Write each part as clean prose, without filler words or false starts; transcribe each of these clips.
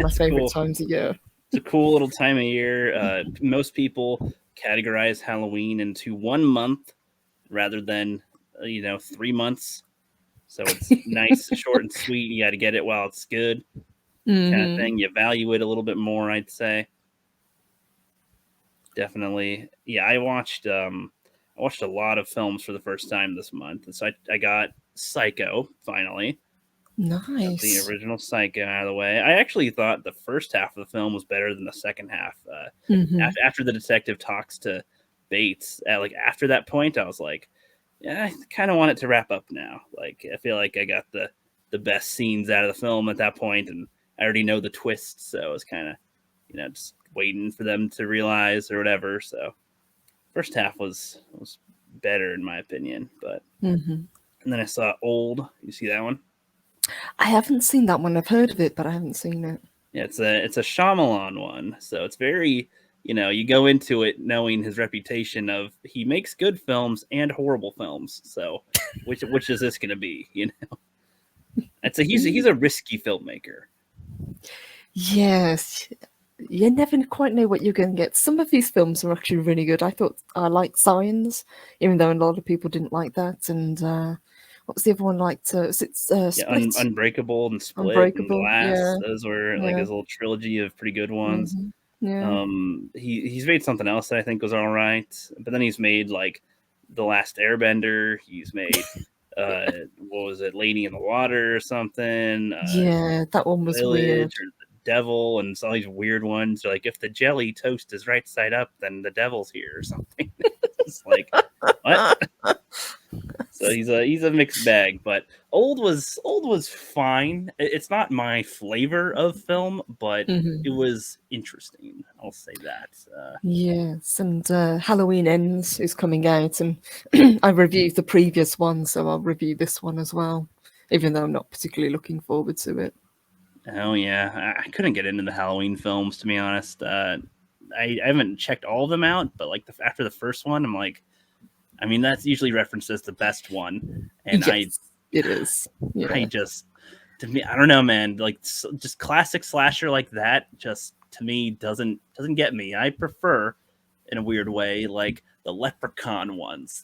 my favorite cool. times of year. It's a cool little time of year. Most people categorize Halloween into 1 month rather than 3 months. So it's nice, short, and sweet. You got to get it while it's good, kind of thing. You value it a little bit more, I'd say. Definitely, yeah. I watched a lot of films for the first time this month, and so I got Psycho finally. Got the Nice. original Psycho out of the way. I actually thought the first half of the film was better than the second half. After the detective talks to Bates, after that point, I was like, yeah, I kind of want it to wrap up now. Like, I feel like I got the best scenes out of the film at that point, and I already know the twist, so I was kind of, just waiting for them to realize or whatever. So, first half was better in my opinion, but and then I saw Old. You see that one? I haven't seen that one. I've heard of it, but I haven't seen it. Yeah, it's a Shyamalan one, so it's very, you go into it knowing his reputation of he makes good films and horrible films. So, which is this going to be? He's a risky filmmaker. Yes, you never quite know what you're going to get. Some of these films are actually really good. I liked Signs, even though a lot of people didn't like that. And what was the other one liked? Split? Unbreakable and Split and Unbreakable. Glass. Yeah. Those were like his little trilogy of pretty good ones. Yeah. He's made something else that I think was all right, but then he's made like The Last Airbender. He's made what was it, Lady in the Water or something? Yeah, that one was Village weird. or The Devil, and all these weird ones. Like if the jelly toast is right side up, then the devil's here or something. It's like what? So he's a mixed bag, but Old was fine. It's not my flavor of film, but it was interesting. I'll say that. Yes, and Halloween Ends is coming out, and I reviewed the previous one, so I'll review this one as well, even though I'm not particularly looking forward to it. Oh yeah, I couldn't get into the Halloween films, to be honest. I haven't checked all of them out, but like after the first one, I'm like, I mean, that's usually referenced as the best one, and Yes, it is. Yeah. I just, to me, I don't know, man. Like just classic slasher like that, just to me doesn't get me. I prefer, in a weird way, like the Leprechaun ones.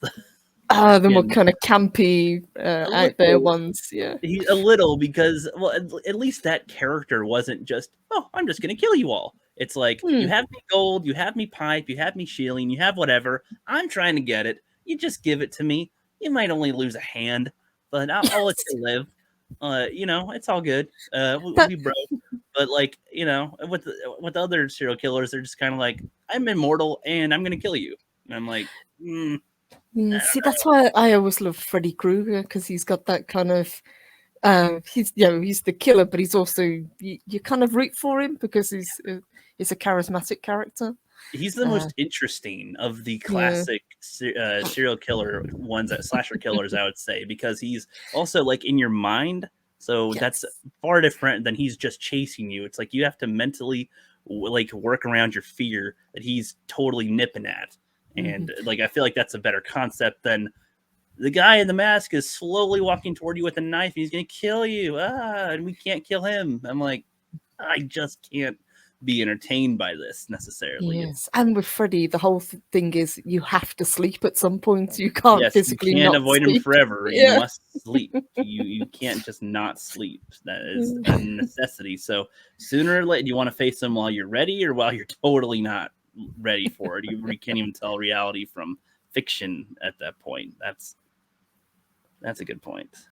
The more kind of campy, out there ones, yeah. A little, because, well, at least that character wasn't just, oh, I'm just going to kill you all. It's like, you have me gold, you have me pipe, you have me shielding, you have whatever. I'm trying to get it. You just give it to me. You might only lose a hand, but I'll let you live. It's all good. We'll be broke. But like, with the other serial killers, they're just kind of like, I'm immortal and I'm going to kill you. And I'm like, See, that's why I always love Freddy Krueger, because he's got that kind of he's the killer, but he's also you kind of root for him because he's a charismatic character. He's the most interesting of the classic serial killer ones, slasher killers, I would say, because he's also like in your mind. So that's far different than he's just chasing you. It's like you have to mentally like work around your fear that he's totally nipping at. And like, I feel like that's a better concept than the guy in the mask is slowly walking toward you with a knife. And he's going to kill you. And we can't kill him. I'm like, I just can't be entertained by this necessarily. Yes, and with Freddy, the whole thing is you have to sleep at some point. You can't physically you can't not avoid sleep. him forever. You must sleep. You can't just not sleep. That is a necessity. So sooner or later, do you want to face him while you're ready or while you're totally not ready for it? You can't even tell reality from fiction at that point. That's a good point.